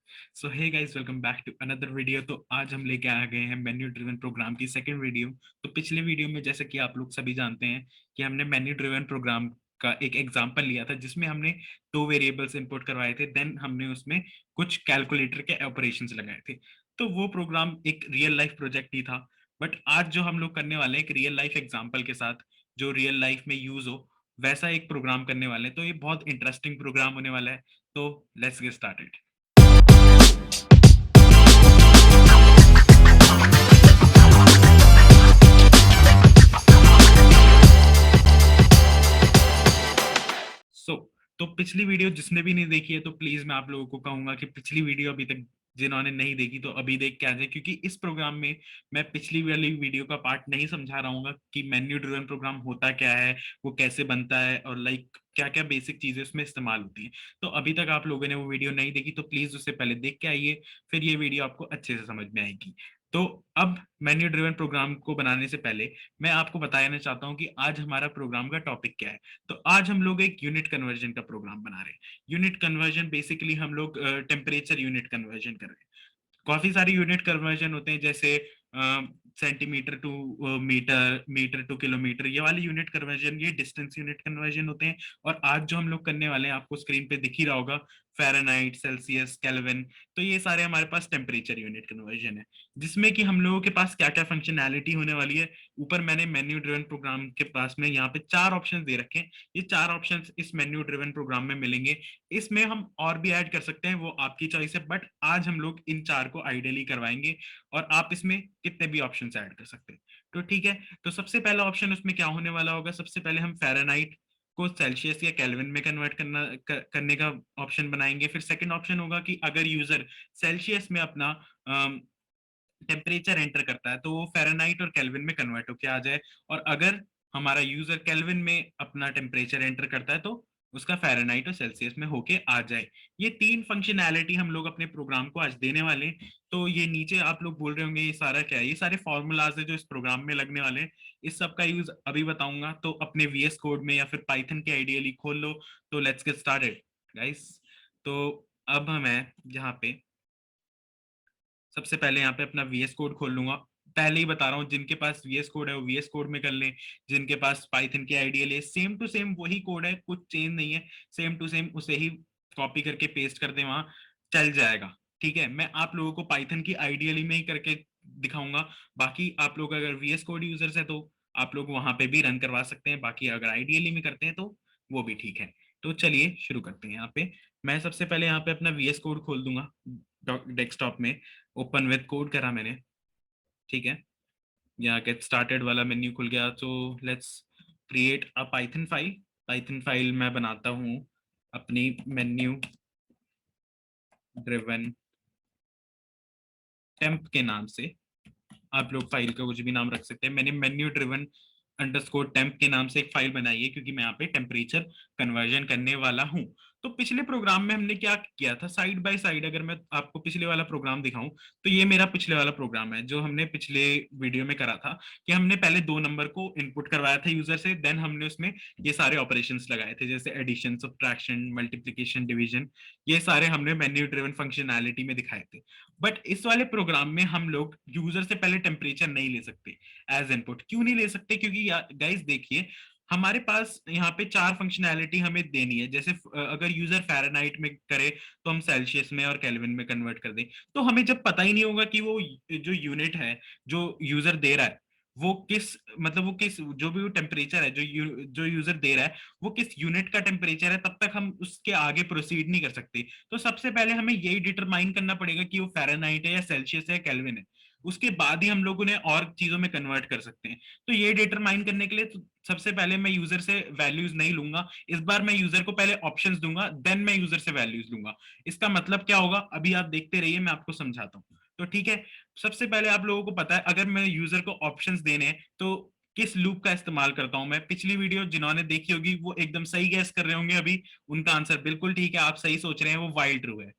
So hey guys, welcome back to another video. तो आज हम लेके आ गए हैं मेन्यू ड्रिवन प्रोग्राम की सेकंड वीडियो। तो पिछले वीडियो में, जैसे कि आप लोग सभी जानते हैं, कि हमने मेन्यू ड्रिवन प्रोग्राम का एक एग्जांपल लिया था जिसमें हमने दो वेरिएबल्स इंपुट करवाए थे, देन हमने उसमें कुछ कैलकुलेटर के ऑपरेशंस लगाए थे। तो वो प्रोग्राम एक रियल लाइफ प्रोजेक्ट ही था। बट आज जो हम लोग करने वाले हैं, एक रियल लाइफ एग्जाम्पल के साथ जो रियल लाइफ में यूज हो, वैसा एक प्रोग्राम करने वाले हैं। तो ये बहुत इंटरेस्टिंग प्रोग्राम होने वाला है। तो लेट्स गेट स्टार्टेड। सो तो पिछली वीडियो जिसने भी नहीं देखी है, तो प्लीज मैं आप लोगों को कहूंगा कि पिछली वीडियो अभी तक जिन्होंने नहीं देखी तो अभी देख के आ जाए, क्योंकि इस प्रोग्राम में मैं पिछली वाली वीडियो का पार्ट नहीं समझा रहा हूँ कि मेन्यू ड्रिवन प्रोग्राम होता क्या है, वो कैसे बनता है, और लाइक क्या क्या बेसिक चीजें उसमें इस्तेमाल होती हैं। तो अभी तक आप लोगों ने वो वीडियो नहीं देखी तो प्लीज उससे पहले देख के आइए, फिर ये वीडियो आपको अच्छे से समझ में आएगी। तो अब मेन्यू ड्रिवन प्रोग्राम को बनाने से पहले मैं आपको बताना चाहता हूँ कि आज हमारा प्रोग्राम का टॉपिक क्या है। तो आज हम लोग एक यूनिट कन्वर्जन का प्रोग्राम बना रहे हैं। यूनिट कन्वर्जन बेसिकली हम लोग टेम्परेचर यूनिट कन्वर्जन कर रहे हैं। काफी सारे यूनिट कन्वर्जन होते हैं, जैसे centimetre to metre, metre to kilometre, ये वाले यूनिट कन्वर्जन, ये डिस्टेंस यूनिट कन्वर्जन होते हैं। और आज जो हम लोग करने वाले हैं, आपको स्क्रीन पे दिख ही रहा होगा, फ़ारेनहाइट, सेल्सियस, केल्विन। तो ये सारे हमारे पास टेम्परेचर यूनिट कन्वर्जन है, जिसमें कि हम लोगों के पास क्या क्या फंक्शनैलिटी होने वाली है। ऊपर मैंने मेन्यू ड्रिवन प्रोग्राम के पास में यहाँ पे चार ऑप्शन दे रखे हैं। ये चार ऑप्शन इस मेन्यू ड्रिवन प्रोग्राम में मिलेंगे। इसमें हम और भी ऐड कर सकते हैं, वो आपकी चॉइस है, बट आज हम लोग इन चार को आइडियली करवाएंगे। और आप इसमें कितने भी ऑप्शंस ऐड कर सकते हैं। तो ठीक है, तो सबसे पहला ऑप्शन उसमें क्या होने वाला होगा, सबसे पहले हम फ़ारेनहाइट को सेल्सियस या केल्विन में कन्वर्ट करने का ऑप्शन बनाएंगे। फिर सेकंड ऑप्शन होगा कि अगर यूजर सेल्सियस में अपना टेम्परेचर एंटर करता है तो वो फ़ारेनहाइट और केल्विन में कन्वर्ट होके आ जाए। और अगर हमारा यूजर केल्विन में अपना टेम्परेचर एंटर करता है तो उसका फ़ारेनहाइट और सेल्सियस में होके आ जाए। ये तीन फंक्शनैलिटी हम लोग अपने प्रोग्राम को आज देने वाले हैं। तो ये नीचे आप लोग बोल रहे होंगे ये सारा क्या है, ये सारे फॉर्मूलाज है जो इस प्रोग्राम में लगने वाले हैं। इस सब का यूज अभी बताऊंगा, तो अपने वीएस कोड में या फिर पाइथन के आइडियली खोल लो। तो लेट्स गेट स्टार्टेड गाइस। तो अब मैं यहाँ पे सबसे पहले यहाँ पे अपना वीएस कोड खोल लूंगा। पहले ही बता रहा हूँ, जिनके पास वीएस कोड है वो वीएस कोड में कर लें, जिनके पास पाइथन की आइडियल है सेम टू सेम वही कोड है, कुछ चेंज नहीं है, सेम टू सेम उसे ही कॉपी करके पेस्ट कर दें, वहां चल जाएगा। ठीक है, मैं आप लोगों को पाइथन की आइडियली में ही करके दिखाऊंगा। बाकी आप लोग अगर वीएस कोड यूजर्स है तो आप लोग वहां पे भी रन करवा सकते हैं, बाकी अगर आइडियली में करते हैं तो वो भी ठीक है। तो चलिए शुरू करते हैं। यहाँ पे मैं सबसे पहले यहाँ पे अपना वीएस कोड खोल दूंगा डेस्कटॉप में। ओपन विद कोड करा मैंने, ठीक है। यहाँ गेट स्टार्टेड वाला मेन्यू खुल गया। तो let's create a Python file. Python file मैं बनाता हूँ अपनी मेन्यू ड्रिवन टेम्प के नाम से। आप लोग फाइल का कुछ भी नाम रख सकते हैं। मैंने मेन्यू ड्रिवन अंडरस्कोर टेम्प के नाम से एक फाइल बनाई है, क्योंकि मैं यहाँ पे टेम्परेचर कन्वर्जन करने वाला हूँ। तो पिछले प्रोग्राम में हमने क्या किया था, साइड बाय साइड अगर मैं आपको पिछले वाला प्रोग्राम दिखाऊं, तो ये मेरा पिछले वाला प्रोग्राम है जो हमने पिछले वीडियो में करा था। कि हमने पहले दो नंबर को इनपुट करवाया था यूजर से, देन हमने उसमें ये सारे ऑपरेशंस लगाए थे, जैसे एडिशन, सब्ट्रैक्शन, मल्टीप्लीकेशन, डिवीजन। ये सारे हमने मेन्यू ड्रिवन फंक्शनैलिटी में दिखाए थे। बट इस वाले प्रोग्राम में हम लोग यूजर से पहले टेम्परेचर नहीं ले सकते एज इनपुट। क्यों नहीं ले सकते, क्योंकि गाइस देखिए, हमारे पास यहाँ पे चार फंक्शनैलिटी हमें देनी है। जैसे अगर यूजर फ़ारेनहाइट में करे तो हम सेल्सियस में और केल्विन में कन्वर्ट कर दें। तो हमें जब पता ही नहीं होगा कि वो जो यूनिट है जो यूजर दे रहा है वो किस, मतलब वो किस, जो भी वो टेम्परेचर है जो यूजर दे रहा है वो किस यूनिट का टेम्परेचर है, तब तक हम उसके आगे प्रोसीड नहीं कर सकते। तो सबसे पहले हमें यही डिटरमाइन करना पड़ेगा कि वो फ़ारेनहाइट है या सेल्सियस है या केल्विन है। उसके बाद ही हम लोग उन्हें और चीजों में कन्वर्ट कर सकते हैं। तो ये डिटरमाइन करने के लिए सबसे पहले मैं यूजर से वैल्यूज नहीं लूंगा। इस बार मैं यूजर को पहले ऑप्शंस दूंगा, देन मैं यूजर से वैल्यूज लूंगा। इसका मतलब क्या होगा, अभी आप देखते रहिए, मैं आपको समझाता हूँ। तो ठीक है, सबसे पहले आप लोगों को पता है अगर मैं यूजर को ऑप्शंस देने हैं तो किस लूप का इस्तेमाल करता हूं मैं। पिछली वीडियो जिन्होंने देखी होगी वो एकदम सही गैस कर रहे होंगे, अभी उनका आंसर बिल्कुल ठीक है, आप सही सोच रहे हैं, वो वाइल ट्रू है।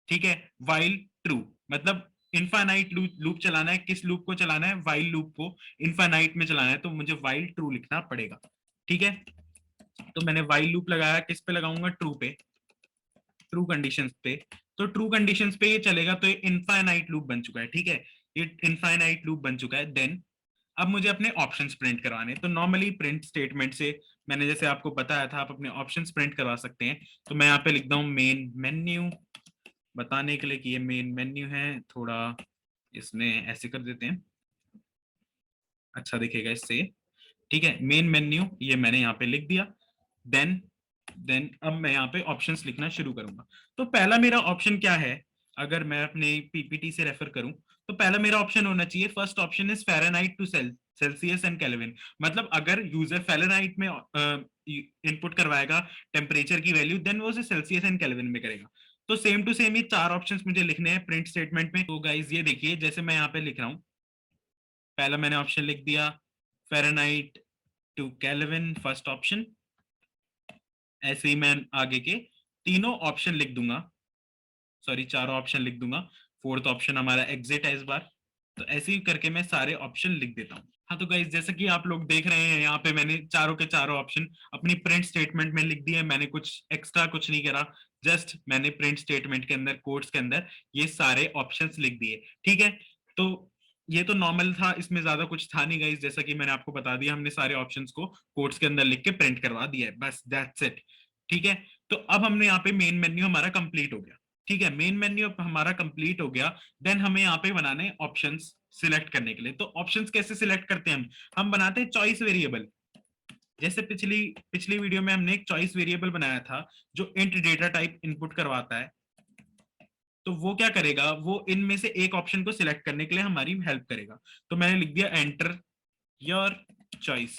ठीक है, वाइल ट्रू मतलब इनफाइनाइट लूप चलाना है। किस लूप को चलाना है, वाइल लूप को इनफाइनाइट में चलाना है, तो मुझे वाइल ट्रू लिखना पड़ेगा। ठीक है, तो मैंने वाइल लूप लगाया, किस पे लगाऊंगा, ट्रू पे, ट्रू कंडीशंस पे। तो ट्रू कंडीशंस पे ये चलेगा, तो ये इनफाइनाइट लूप बन चुका है, ठीक है, ये इनफाइनाइट लूप बन चुका है। देन अब मुझे अपने ऑप्शंस प्रिंट करवाने, तो नॉर्मली प्रिंट स्टेटमेंट से मैंने जैसे आपको बताया था आप अपने ऑप्शंस प्रिंट करवा सकते हैं। तो मैं यहाँ पे लिखता हूँ मेन मेन्यू, बताने के लिए कि ये मेन मेन्यू है, थोड़ा इसमें ऐसे कर देते हैं, अच्छा दिखेगा इससे, ठीक है, मेन मेन्यू ये मैंने यहाँ पे लिख दिया। देन अब मैं यहाँ पे ऑप्शंस लिखना शुरू करूंगा। तो पहला मेरा ऑप्शन क्या है, अगर मैं अपने पीपीटी से रेफर करूं, तो पहला मेरा ऑप्शन होना चाहिए, first option is Fahrenheit to Celsius and Kelvin. मतलब अगर यूजर फ़ारेनहाइट में इनपुट करवाएगा टेम्परेचर की वैल्यू, देन वो उसे सेल्सियस एंड केल्विन में करेगा। तो सेम टू सेम ये चार ऑप्शंस मुझे लिखने हैं प्रिंट स्टेटमेंट में। तो गाइज ये देखिए, जैसे मैं यहाँ पे लिख रहा हूँ, पहला मैंने ऑप्शन लिख दिया Fahrenheit to Kelvin, first option. ऐसे ही मैं आगे के तीनों ऑप्शन लिख दूंगा, सॉरी चारों ऑप्शन लिख दूंगा, फोर्थ ऑप्शन हमारा एग्जिट है इस बार। तो ऐसे ही करके मैं सारे ऑप्शन लिख देता हूँ। हाँ तो गाइस, जैसा कि आप लोग देख रहे हैं यहाँ पे मैंने चारों के चारों ऑप्शन अपनी प्रिंट स्टेटमेंट में लिख दिए। मैंने कुछ एक्स्ट्रा कुछ नहीं करा, जस्ट मैंने प्रिंट स्टेटमेंट के अंदर कोड्स के अंदर ये सारे ऑप्शंस लिख दिए, ठीक है। तो ये तो नॉर्मल था, इसमें ज्यादा कुछ था नहीं गाइस, जैसा कि मैंने आपको बता दिया, हमने सारे ऑप्शंस को कोड्स के अंदर लिख के प्रिंट करवा दिया है, बस दैट्स इट, ठीक है। तो अब हमने यहाँ पे मेन मेन्यू हमारा कंप्लीट हो गया, ठीक है, मेन मेन्यू हमारा कंप्लीट हो गया। देन हमें यहाँ पे बनाने ऑप्शंस सिलेक्ट करने के लिए। तो ऑप्शंस कैसे सिलेक्ट करते हैं हम बनाते हैं चॉइस वेरिएबल। जैसे पिछली पिछली वीडियो में हमने एक चॉइस वेरिएबल बनाया था जो इंट डेटा टाइप इनपुट करवाता है। तो वो क्या करेगा, वो इनमें से एक ऑप्शन को सिलेक्ट करने के लिए हमारी हेल्प करेगा। तो मैंने लिख दिया एंटर योर चॉइस,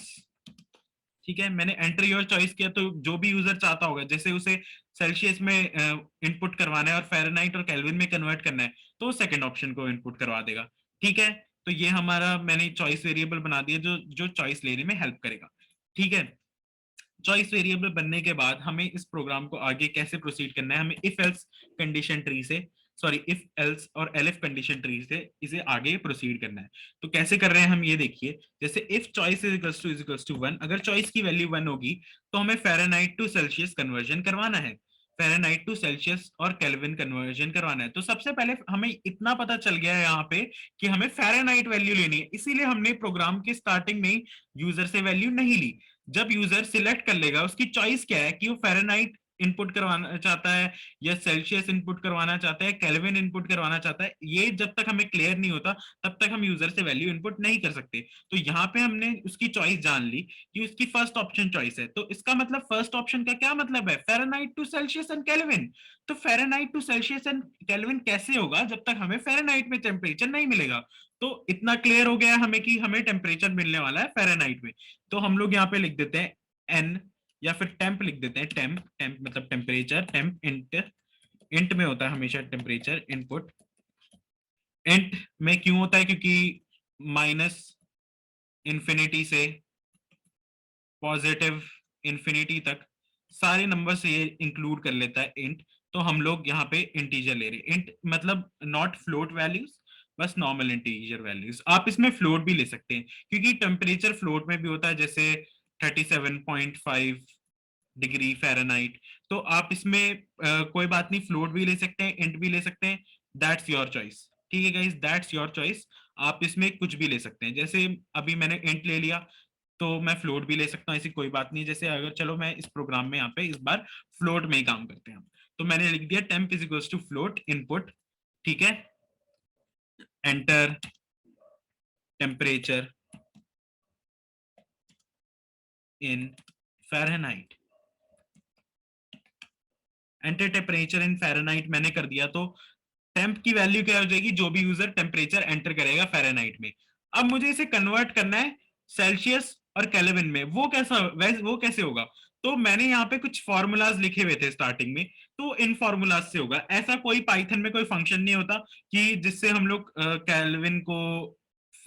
ठीक है, मैंने एंटर योर चॉइस किया। तो जो भी यूजर चाहता होगा, जैसे उसे सेल्सियस में इनपुट करवाना है और फ़ारेनहाइट और केल्विन में कन्वर्ट करना है, तो सेकंड ऑप्शन को इनपुट करवा देगा, ठीक है। तो ये हमारा मैंने चॉइस वेरिएबल बना दिया जो जो चॉइस लेने में हेल्प करेगा, ठीक है। चॉइस वेरिएबल बनने के बाद हमें इस प्रोग्राम को आगे कैसे प्रोसीड करना है, हमें इफ एल्स कंडीशन ट्री से, सॉरी इफ एल्स और एलिफ कंडीशन ट्री से इसे आगे प्रोसीड करना है। तो कैसे कर रहे हैं हम ये देखिए, जैसे if choice is equals to 1, अगर चॉइस की वैल्यू 1 होगी तो हमें फ़ारेनहाइट टू सेल्सियस कन्वर्जन करवाना है, फ़ारेनहाइट टू सेल्सियस और केल्विन कन्वर्जन करवाना है। तो सबसे पहले हमें इतना पता चल गया है यहाँ पे कि हमें फ़ारेनहाइट वैल्यू लेनी है, इसीलिए हमने प्रोग्राम के स्टार्टिंग में यूजर से वैल्यू नहीं ली। जब यूजर सिलेक्ट कर लेगा, उसकी चॉइस क्या है कि वो फ़ारेनहाइट इनपुट करवाना चाहता है या सेल्सियस इनपुट करवाना चाहता है, केल्विन इनपुट करवाना चाहता है, ये जब तक हमें क्लियर नहीं होता तब तक हम यूजर से वैल्यू इनपुट नहीं कर सकते। तो यहाँ पे हमने उसकी चॉइस जान ली कि उसकी फर्स्ट ऑप्शन चॉइस है। तो इसका मतलब फर्स्ट ऑप्शन का क्या मतलब है, Fahrenheit to Celsius and Kelvin. तो Fahrenheit to Celsius and Kelvin कैसे होगा जब तक हमें फ़ारेनहाइट में टेम्परेचर नहीं मिलेगा। तो इतना क्लियर हो गया हमें कि हमें टेम्परेचर मिलने वाला है फ़ारेनहाइट में। तो हम लोग यहाँ पे लिख देते हैं एन, या फिर टेम्प लिख देते हैं, टेम्प, टेम्प मतलब टेम्परेचर, टेम्प इंट, इंट में होता है हमेशा टेम्परेचर इनपुट। इंट में क्यों होता है, क्योंकि माइनस इंफिनिटी से पॉजिटिव इंफिनिटी तक सारे नंबर से ये इंक्लूड कर लेता है इंट। तो हम लोग यहाँ पे इंटीजर ले रहे हैं, इंट मतलब नॉट फ्लोट वैल्यूज, बस नॉर्मल इंटीजर वैल्यूज। आप इसमें फ्लोट भी ले सकते हैं क्योंकि टेम्परेचर फ्लोट में भी होता है, जैसे 37.5 डिग्री फ़ारेनहाइट। तो आप इसमें कोई बात नहीं, फ्लोट भी ले सकते हैं, इंट भी ले सकते हैं, दैट्स योर चॉइस, ठीक है गाइस, दैट्स योर चॉइस। आप इसमें कुछ भी ले सकते हैं, जैसे अभी मैंने इंट ले लिया तो मैं फ्लोट भी ले सकता हूँ, ऐसी कोई बात नहीं। जैसे अगर चलो मैं इस प्रोग्राम में यहाँ पे इस बार फ्लोट में ही काम करते हैं, तो मैंने लिख दिया temp is equals to float input, ठीक है, enter temperature in Fahrenheit, enter temperature in Fahrenheit मैंने कर दिया। तो टेम्प की वैल्यू क्या हो जाएगी, जो भी यूजर टेम्परेचर एंटर करेगा फ़ारेनहाइट में। अब मुझे इसे कन्वर्ट करना है सेल्सियस और केल्विन में, वो कैसे होगा। तो मैंने यहाँ पे कुछ फॉर्मूलाज लिखे हुए थे स्टार्टिंग में, तो इन फॉर्मूलाज से होगा। ऐसा कोई पाइथन में कोई फंक्शन नहीं होता कि जिससे हम लोग केल्विन को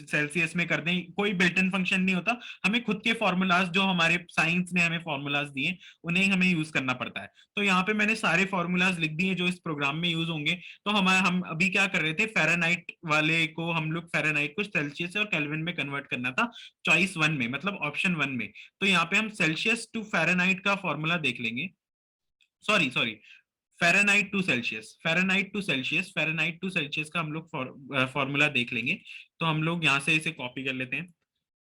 सेल्सियस में कर दें, कोई बिल्ट इन फंक्शन नहीं होता। हमें खुद के फॉर्मूलाज जो हमारे साइंस ने हमें फॉर्मूलाज दिए उन्हें हमें यूज करना पड़ता है। तो यहाँ पे मैंने सारे फॉर्मूलाज लिख दिए जो इस प्रोग्राम में यूज होंगे। तो हम अभी क्या कर रहे थे, फ़ारेनहाइट वाले को हम लोग फ़ारेनहाइट को सेल्सियस और केल्विन में कन्वर्ट करना था चॉइस 1 में, मतलब ऑप्शन 1 में। तो यहाँ पे हम सेल्सियस टू फ़ारेनहाइट का फॉर्मूला देख लेंगे, sorry Fahrenheit to Celsius, Fahrenheit to Celsius, Fahrenheit to Celsius का हम लोग फॉर्मूला देख लेंगे। तो हम लोग यहाँ से इसे कॉपी कर लेते हैं,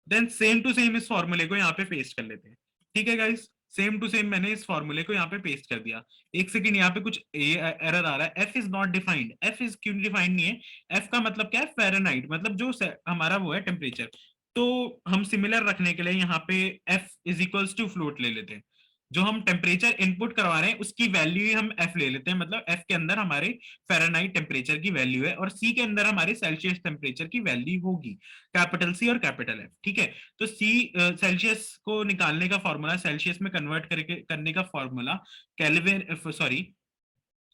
देन सेम टू सेम इस फॉर्मूले को यहाँ पे पेस्ट कर लेते हैं। ठीक है गाइस, सेम टू सेम मैंने इस फॉर्मूले को यहाँ पे पेस्ट कर दिया। एक सेकंड, यहाँ पे कुछ एरर आ रहा है, F is not defined. F is क्यों डिफाइंड नहीं है? एफ का मतलब क्या है? फ़ारेनहाइट, मतलब जो हमारा वो है टेम्परेचर। तो हम सिमिलर रखने के लिए यहाँ पे F is equals to float ले लेते हैं। जो हम टेम्परेचर इनपुट करवा रहे हैं उसकी वैल्यू ही हम एफ ले लेते हैं, मतलब एफ के अंदर हमारे फ़ारेनहाइट टेम्परेचर की वैल्यू है और सी के अंदर हमारे सेल्सियस टेम्परेचर की वैल्यू होगी, कैपिटल सी और कैपिटल एफ। ठीक है, तो सी सेल्सियस को निकालने का फॉर्मूला, सेल्सियस में कन्वर्ट करके करने का फॉर्मूला केल्विन, सॉरी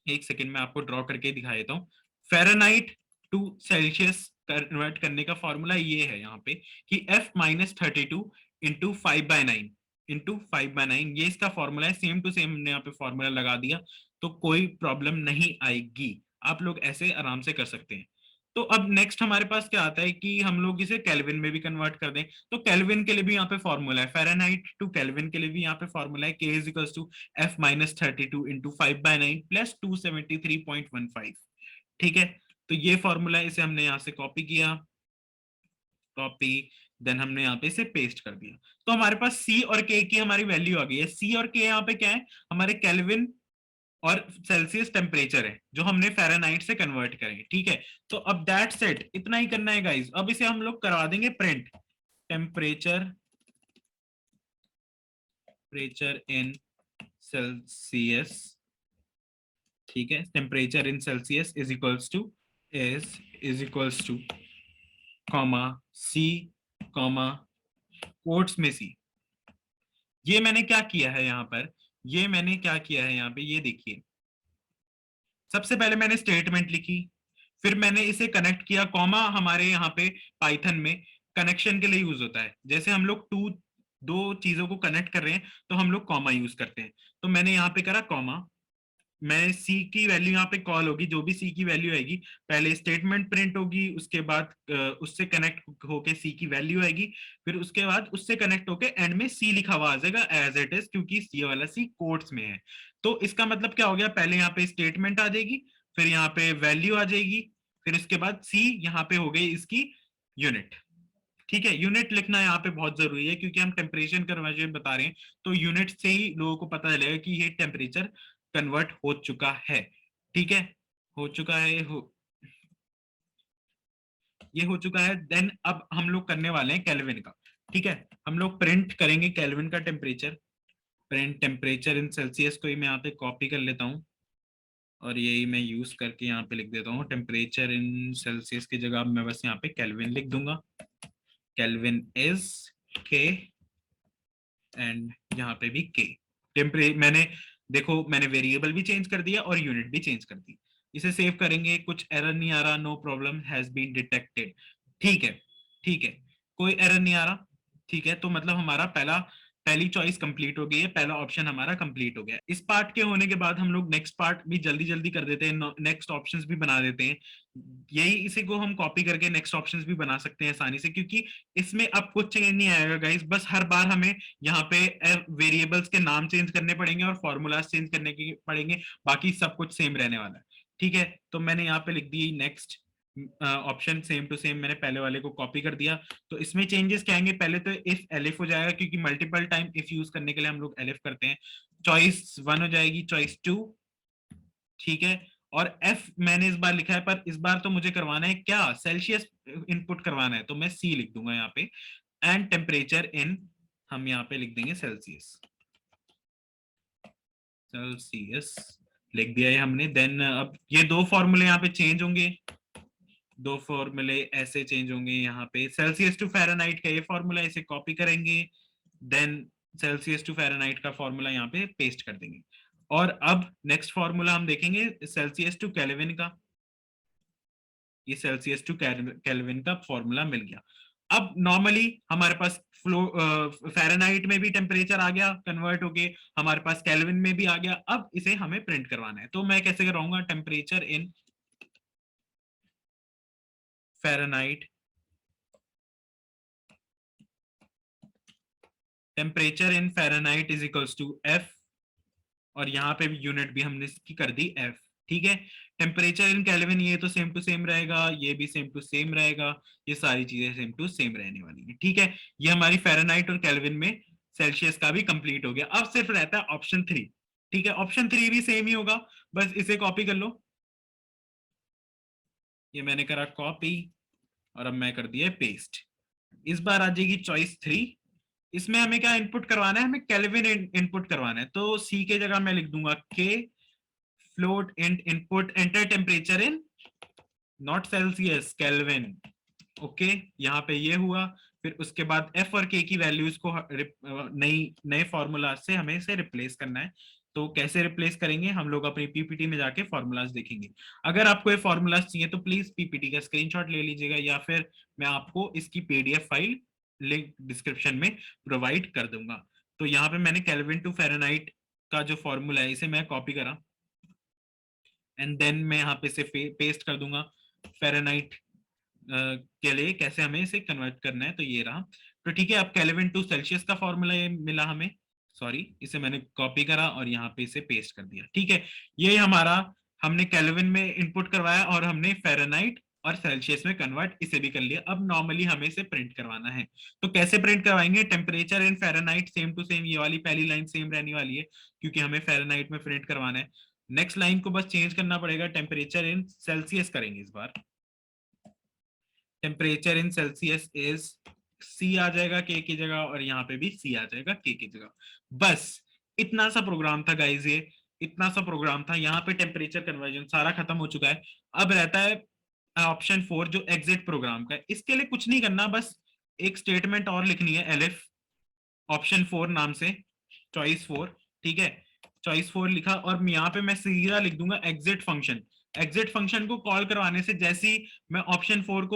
एक सेकंड में आपको ड्रॉ करके दिखा देता हूँ। फ़ारेनहाइट टू सेल्सियस कन्वर्ट करने का फॉर्मूला ये है यहाँ पे कि F माइनस 32 इंटू 5/9 इंटू 5/9, ये इसका फॉर्मूला है। सेम टू सेम हमने यहाँ पे फॉर्मूला लगा दिया, तो कोई प्रॉब्लम नहीं आएगी। आप लोग ऐसे आराम से कर सकते हैं। तो अब नेक्स्ट हमारे पास क्या आता है कि हम लोग इसे केल्विन में भी कन्वर्ट कर दें। तो केल्विन के लिए भी यहाँ पे फॉर्मूला है, फ़ारेनहाइट टू केल्विन के लिए भी यहाँ पे फॉर्मूला है, K is equals to F minus 32 into 5/9 plus 273.15। ठीक है, तो ये फॉर्मूला, इसे हमने यहाँ से कॉपी किया, कॉपी, देन हमने यहाँ पे इसे पेस्ट कर दिया। तो हमारे पास C और K की हमारी वैल्यू आ गई है। C और K यहाँ पे क्या है? हमारे केल्विन और सेल्सियस टेम्परेचर है जो हमने फ़ारेनहाइट से कन्वर्ट करेंगे। ठीक है, तो अब दैट सेट, इतना ही करना है गाइस। अब इसे हम लोग करवा देंगे print, temperature temperature in Celsius. ठीक है, temperature in Celsius is equals to comma C, comma quotes में सी। ये मैंने क्या किया है यहाँ पर, ये मैंने क्या किया है यहाँ पे, ये देखिए। सबसे पहले मैंने स्टेटमेंट लिखी, फिर मैंने इसे कनेक्ट किया, कॉमा हमारे यहाँ पे पाइथन में कनेक्शन के लिए यूज होता है। जैसे हम लोग दो चीजों को कनेक्ट कर रहे हैं तो हम लोग कॉमा यूज करते हैं। तो मैंने यहाँ पे करा कॉमा, मैं सी की वैल्यू यहाँ पे कॉल होगी, जो भी सी की वैल्यू आएगी पहले स्टेटमेंट प्रिंट होगी, उसके बाद उससे कनेक्ट होके सी की वैल्यू आएगी, फिर उसके बाद उससे कनेक्ट होके एंड में सी लिखा हुआ आ जाएगा एज इट इज, क्योंकि सी वाला सी कोट्स में है। तो इसका मतलब क्या हो गया, पहले यहाँ पे स्टेटमेंट आ जाएगी, फिर यहाँ पे वैल्यू आ जाएगी, फिर उसके बाद सी यहाँ पे हो गई इसकी यूनिट। ठीक है, यूनिट लिखना यहाँ पे बहुत जरूरी है क्योंकि हम टेम्परेचर कन्वर्जन बता रहे हैं, तो यूनिट से ही लोगों को पता चलेगा कि ये टेम्परेचर कन्वर्ट हो चुका है। ठीक है, हो चुका है, ये हो चुका है। देन अब हम लोग करने वाले हैं केल्विन का। ठीक है, हम लोग प्रिंट करेंगे केल्विन का temperature, print temperature in Celsius को ही मैं यहाँ पे कॉपी कर लेता हूँ और यही मैं यूज करके यहाँ पे लिख देता हूँ, टेम्परेचर इन सेल्सियस की जगह मैं बस यहाँ पे केल्विन लिख दूंगा। केल्विन इज के, एंड यहाँ पे भी के। मैंने देखो, मैंने वेरिएबल भी चेंज कर दिया और यूनिट भी चेंज कर दी। इसे सेव करेंगे, कुछ एरर नहीं आ रहा, no problem has been detected. ठीक है, ठीक है, कोई एरर नहीं आ रहा। ठीक है, तो मतलब हमारा पहली चॉइस कंप्लीट हो गई है, पहला ऑप्शन हमारा कंप्लीट हो गया। इस पार्ट के होने के बाद हम लोग नेक्स्ट पार्ट भी जल्दी जल्दी कर देते हैं, नेक्स्ट ऑप्शंस भी बना देते हैं। यही इसी को हम कॉपी करके नेक्स्ट ऑप्शंस भी बना सकते हैं आसानी से, क्योंकि इसमें अब कुछ चेंज नहीं आएगा गाइस, बस हर बार हमें यहाँ पे वेरिएबल्स के नाम चेंज करने पड़ेंगे और फॉर्मूलाज चेंज करने के पड़ेंगे, बाकी सब कुछ सेम रहने वाला है। ठीक है, तो मैंने यहाँ पे लिख दी next option, same to same मैंने पहले वाले को कॉपी कर दिया। तो इसमें चेंजेस क्या आएंगे, पहले तो इफ एलिफ हो जाएगा, क्योंकि मल्टीपल टाइम इफ यूज करने के लिए हम लोग एलिफ करते हैं। चॉइस 1 हो जाएगी, चॉइस 2। ठीक है, और एफ मैंने इस बार लिखा है, पर इस बार तो मुझे करवाना है क्या, सेल्सियस इनपुट करवाना है, तो मैं सी लिख दूंगा यहाँ पे। एंड टेम्परेचर इन, हम यहाँ पे लिख देंगे सेल्सियस, सेल्सियस लिख दिया है हमने। देन अब ये दो फॉर्मूले यहाँ पे चेंज होंगे, दो फॉर्मूले ऐसे चेंज होंगे। यहाँ पे सेल्सियस टू फ़ारेनहाइट का ये फॉर्मूला, इसे कॉपी करेंगे, देन सेल्सियस टू फ़ारेनहाइट का फॉर्मूला यहाँ पे पेस्ट कर देंगे। और अब नेक्स्ट फॉर्मूला हम देखेंगे सेल्सियस टू केल्विन का। ये सेल्सियस टू केल्विन का फॉर्मूला मिल गया। अब नॉर्मली हमारे पास फ़ारेनहाइट में भी टेम्परेचर आ गया कन्वर्ट होके, हमारे पास केल्विन में भी आ गया। अब इसे हमें प्रिंट करवाना है, तो मैं कैसे कराऊंगा, temperature in Fahrenheit, temperature in Fahrenheit is equals to F और यहाँ पे भी यूनिट भी हमने इसकी कर दी एफ। ठीक है, टेम्परेचर इन केल्विन ये तो सेम टू सेम रहेगा, ये भी सेम टू सेम रहेगा, ये सारी चीजें सेम टू सेम रहने वाली है। ठीक है, ये हमारी फ़ारेनहाइट और केल्विन में सेल्सियस का भी कंप्लीट हो गया। अब सिर्फ रहता है ऑप्शन 3। ठीक है, ऑप्शन 3 भी सेम ही होगा, बस इसे कॉपी कर लो। ये मैंने करा कॉपी और अब मैं कर दिया पेस्ट। इस बार आ जाएगी चॉइस 3। इसमें हमें क्या इनपुट करवाना है, हमें केल्विन इनपुट करवाना है। तो सी के जगह मैं लिख दूंगा के float int input enter temperature in not Celsius kelvin. Okay, यहाँ पे ये हुआ। फिर उसके बाद एफ और के की वैल्यूज को नए फॉर्मूला से हमें इसे रिप्लेस करना है। तो कैसे रिप्लेस करेंगे हम लोग अपनी पीपीटी में जाके फॉर्मूलाज देखेंगे। अगर आपको ये फॉर्मूलाज चाहिए तो प्लीज पीपीटी का स्क्रीनशॉट ले लीजिएगा, या फिर मैं आपको इसकी पीडीएफ फाइल लिंक डिस्क्रिप्शन में प्रोवाइड कर दूंगा। तो यहाँ पे मैंने केल्विन टू फ़ारेनहाइट का जो फॉर्मूला है इसे मैं कॉपी करा एंड देन मैं यहाँ पे इसे पेस्ट कर दूंगा। फ़ारेनहाइट के लिए कैसे हमें इसे कन्वर्ट करना है, तो ये रहा। तो ठीक है, अब केल्विन टू सेल्सियस का फॉर्मूला ये मिला हमें, सॉरी इसे मैंने कॉपी करा और यहाँ पे इसे पेस्ट कर दिया। ठीक है, ये हमारा हमने केल्विन में इनपुट करवाया और हमने फ़ारेनहाइट और सेल्सियस में कन्वर्ट इसे भी कर लिया। अब नॉर्मली हमें इसे प्रिंट करवाना है, तो कैसे प्रिंट करवाएंगे? Temperature in Fahrenheit same to same, ये वाली पहली लाइन सेम रहने वाली है क्योंकि हमें फ़ारेनहाइट में प्रिंट करवाना है। नेक्स्ट लाइन को बस चेंज करना पड़ेगा, टेम्परेचर इन सेल्सियस करेंगे इस बार। Temperature in Celsius is C आ जाएगा के की जगह और यहाँ पे भी सी आ जाएगा के की जगह। बस इतना सा प्रोग्राम था गाइस, ये इतना सा प्रोग्राम था। यहाँ पे टेम्परेचर कन्वर्जन सारा खत्म हो चुका है। अब रहता है ऑप्शन 4 जो एग्जिट प्रोग्राम का है। इसके लिए कुछ नहीं करना, बस एक स्टेटमेंट और लिखनी है एलिफ ऑप्शन 4 नाम से, चॉइस 4। ठीक है, चॉइस 4 लिखा और यहाँ पे मैं सीधा लिख दूंगा एग्जिट फंक्शन। एग्जिट फंक्शन को कॉल करवाने से जैसे ही मैं ऑप्शन 4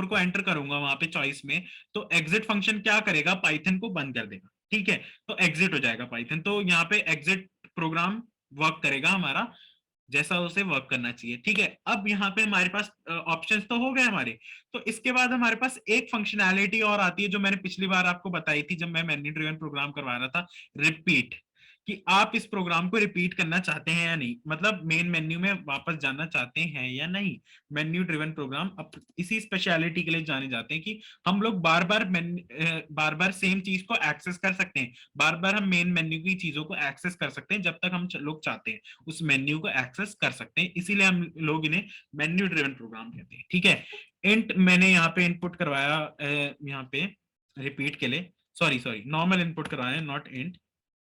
को एंटर करूंगा वहां पे चॉइस में, तो एग्जिट फंक्शन क्या करेगा, पाइथन को बंद कर देगा। ठीक है, तो एग्जिट हो जाएगा पाइथन। तो यहाँ पे एग्जिट प्रोग्राम वर्क करेगा हमारा जैसा उसे वर्क करना चाहिए। ठीक है, अब यहाँ पे हमारे पास ऑप्शंस तो हो गए हमारे। तो इसके बाद हमारे पास एक फंक्शनैलिटी और आती है जो मैंने पिछली बार आपको बताई थी जब मैं मेन्यू ड्रिवन प्रोग्राम करवा रहा था, रिपीट। कि आप इस प्रोग्राम को रिपीट करना चाहते हैं या नहीं, मतलब मेन मेन्यू में वापस जाना चाहते हैं या नहीं। मेन्यू ड्रिवन प्रोग्राम अब इसी स्पेशलिटी के लिए जाने जाते हैं कि हम लोग बार बार सेम चीज को एक्सेस कर सकते हैं। बार बार हम मेन मेन्यू की चीजों को एक्सेस कर सकते हैं जब तक हम लोग चाहते हैं उस मेन्यू को एक्सेस कर सकते हैं, इसीलिए हम लोग इन्हें मेन्यू ड्रिवन प्रोग्राम कहते हैं। ठीक है, इंट मैंने यहाँ पे इनपुट करवाया, यहाँ पे रिपीट के लिए सॉरी नॉर्मल इनपुट करवाया, नॉट इंट।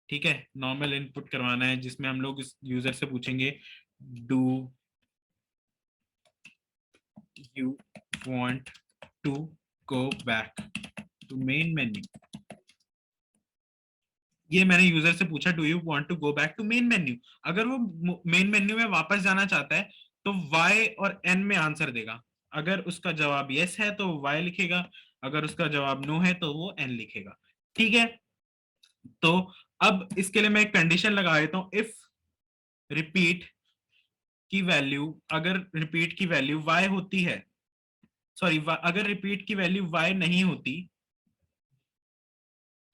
ठीक है, नॉर्मल इनपुट करवाना है जिसमें हम लोग इस यूजर से पूछेंगे do you want to go back to main menu. ये मैंने यूजर से पूछा do you want to go back to main menu. अगर वो मेन मेन्यू में वापस जाना चाहता है तो y और n में आंसर देगा। अगर उसका जवाब यस है तो y लिखेगा, अगर उसका जवाब नो है तो वो n लिखेगा। ठीक है, तो अब इसके लिए मैं एक कंडीशन लगा देता हूं, इफ रिपीट की वैल्यू, अगर रिपीट की वैल्यू y होती है, सॉरी अगर रिपीट की वैल्यू y नहीं होती,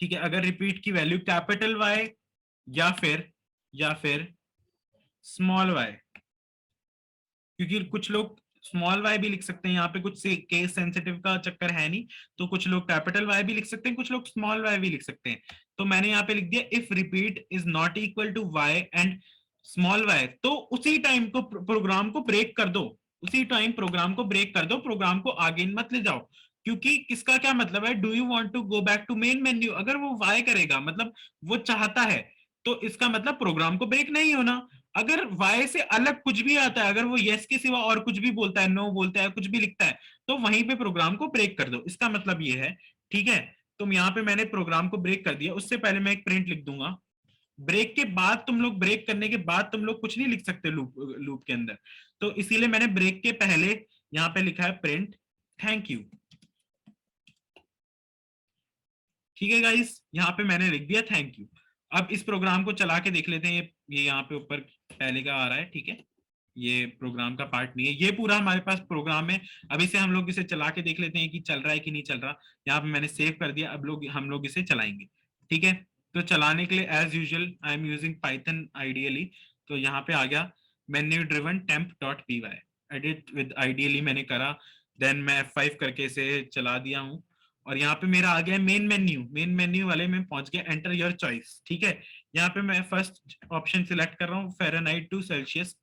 ठीक है, अगर रिपीट की वैल्यू कैपिटल Y या फिर स्मॉल y, क्योंकि कुछ लोग स्मॉल y भी लिख सकते हैं, यहाँ पे कुछ केस सेंसिटिव का चक्कर है नहीं, तो कुछ लोग कैपिटल Y भी लिख सकते हैं, कुछ लोग स्मॉल y भी लिख सकते हैं। तो मैंने यहाँ पे लिख दिया if repeat is not equal to y and small y, तो उसी टाइम को प्रोग्राम को ब्रेक कर दो, उसी टाइम प्रोग्राम को ब्रेक कर दो, प्रोग्राम को आगे मत ले जाओ। क्योंकि किसका क्या मतलब है, do you want to go back to main menu, अगर वो y करेगा मतलब वो चाहता है, तो इसका मतलब प्रोग्राम को ब्रेक नहीं होना। अगर y से अलग कुछ भी आता है, अगर वो यस के सिवा और कुछ भी बोलता है, नो बोलता है, कुछ भी लिखता है, तो वहीं पे प्रोग्राम को ब्रेक कर दो, इसका मतलब ये है। ठीक है, तो यहाँ पे मैंने प्रोग्राम को ब्रेक कर दिया। उससे पहले मैं एक प्रिंट लिख दूंगा। ब्रेक के बाद तुम लोग, ब्रेक करने के बाद तुम लोग कुछ नहीं लिख सकते लूप के अंदर, तो इसीलिए मैंने ब्रेक के पहले यहाँ पे लिखा है प्रिंट थैंक यू। ठीक है गाइस, यहाँ पे मैंने लिख दिया थैंक यू। अब इस प्रोग्राम को चला के देख लेते हैं। ये यहाँ पे ऊपर पहले का आ रहा है। ठीक है, ये प्रोग्राम का पार्ट नहीं है, ये पूरा हमारे पास प्रोग्राम है। अब इसे हम लोग इसे चला के देख लेते हैं कि चल रहा है कि नहीं चल रहा। यहाँ पे मैंने सेव कर दिया, अब हम लोग इसे चलाएंगे। ठीक है, तो चलाने के लिए as usual I am using Python IDLE. तो यहाँ पे आ गया menu driven temp dot P Y, edit with IDLE मैंने करा, देन मैं F5 करके इसे चला दिया हूँ। और यहाँ पे मेरा आ गया मेन मेन्यू, मेन मेन्यू वाले में पहुंच गया, एंटर योर चॉइस। ठीक है, यहाँ पे मैं फर्स्ट ऑप्शन सिलेक्ट कर रहा हूँ, Fahrenheit to Celsius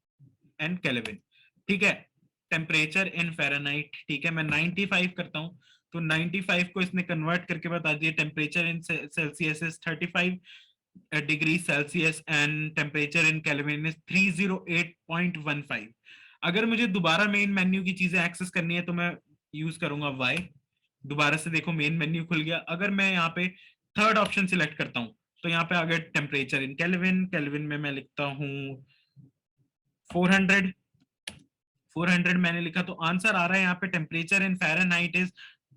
and Kelvin. ठीक है, टेम्परेचर इन फ़ारेनहाइट। ठीक है, मैं 95 करता हूँ, तो 95 को इसने कन्वर्ट करके बता दिया, temperature in Celsius is 35 degree Celsius and temperature in kelvin is 308.15। अगर मुझे दोबारा मेन मेन्यू की चीजें एक्सेस करनी है तो मैं यूज करूंगा वाई। दोबारा से देखो मेन मेन्यू खुल गया। अगर मैं यहाँ पे थर्ड ऑप्शन सिलेक्ट करता हूँ तो यहाँ पे आ गया टेम्परेचर इन केल्विन। केल्विन में मैं लिखता हूँ 400। 400 मैंने लिखा तो आंसर आ रहा है यहाँ पे temperature in Fahrenheit is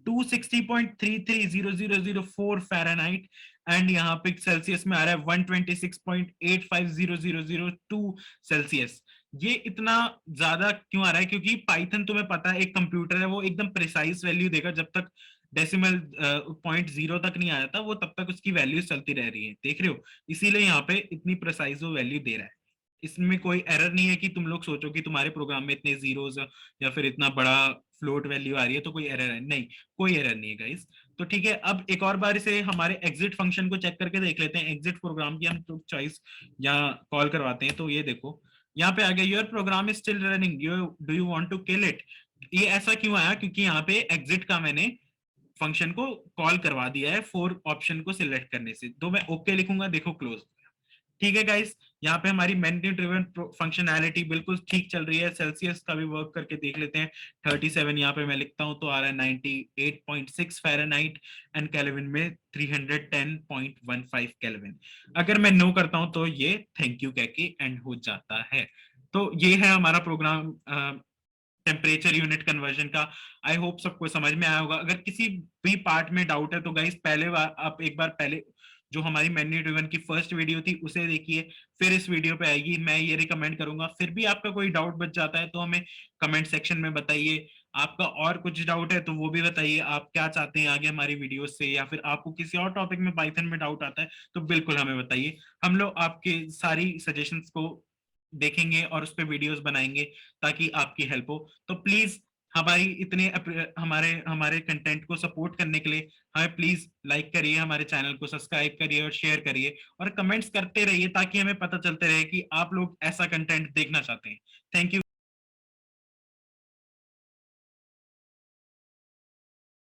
260.330004 Fahrenheit, and यहाँ पे सेल्सियस में आ रहा है 126.850002 सेल्सियस। ये इतना ज्यादा क्यों आ रहा है? क्योंकि पाइथन तुम्हें पता है एक कंप्यूटर है, वो एकदम प्रिसाइज वैल्यू देगा। जब तक डेसिमल पॉइंट जीरो तक नहीं आ जाता वो तब तक उसकी वैल्यू चलती रह रही है, देख रहे हो? इसीलिए यहाँ पे इतनी प्रिसाइज वो वैल्यू दे रहा है। इसमें कोई एरर नहीं है कि तुम लोग सोचो कि तुम्हारे प्रोग्राम में इतने जीरोस या फिर इतना बड़ा फ्लोट वैल्यू आ रही है तो कोई एरर है, नहीं, कोई एरर नहीं है गाइस। तो ठीक है, अब एक और बार इसे हमारे एग्जिट फंक्शन को चेक करके देख लेते हैं। एग्जिट प्रोग्राम की हम तो चॉइस या कॉल करवाते हैं। तो ये देखो यहाँ पे आ गया your program is still running, you do you want to kill it. ये ऐसा क्यों आया? क्योंकि यहाँ पे एग्जिट का मैंने फंक्शन को कॉल करवा दिया है फोर ऑप्शन को सिलेक्ट करने से। तो मैं ओके लिखूंगा, देखो क्लोज। ठीक है गाइस, यहाँ पे हमारी मेन्यू ड्रिवन फंक्शनैलिटी बिल्कुल ठीक चल रही है। सेल्सियस का भी वर्क करके देख लेते हैं। 37 यहाँ पे मैं लिखता हूँ तो आ रहा है 98.6 फ़ारेनहाइट एंड केल्विन में 310.15 केल्विन। अगर मैं नो करता हूँ तो ये थैंक यू कह के एंड हो जाता है। तो ये है हमारा प्रोग्राम टेम्परेचर यूनिट कन्वर्जन का। आई होप सबको समझ में आया होगा। अगर किसी भी पार्ट में डाउट है तो गाइस पहले बार आप एक बार पहले जो हमारी मेन्यू ड्रिवन की फर्स्ट वीडियो थी उसे देखिए, फिर इस वीडियो पे आएगी। मैं ये रिकमेंड करूंगा। फिर भी आपका कोई डाउट बच जाता है तो हमें कमेंट सेक्शन में बताइए। आपका और कुछ डाउट है तो वो भी बताइए, आप क्या चाहते हैं आगे हमारी वीडियो से, या फिर आपको किसी और टॉपिक में पाइथन में डाउट आता है तो बिल्कुल हमें बताइए। हम लोग आपके सारी सजेशंस को देखेंगे और उस पर वीडियोस बनाएंगे ताकि आपकी हेल्प हो। तो प्लीज हमारी इतने हमारे हमारे कंटेंट को सपोर्ट करने के लिए हमें प्लीज लाइक करिए, हमारे चैनल को सब्सक्राइब करिए और शेयर करिए और कमेंट्स करते रहिए ताकि हमें पता चलते रहे कि आप लोग ऐसा कंटेंट देखना चाहते हैं। Thank you.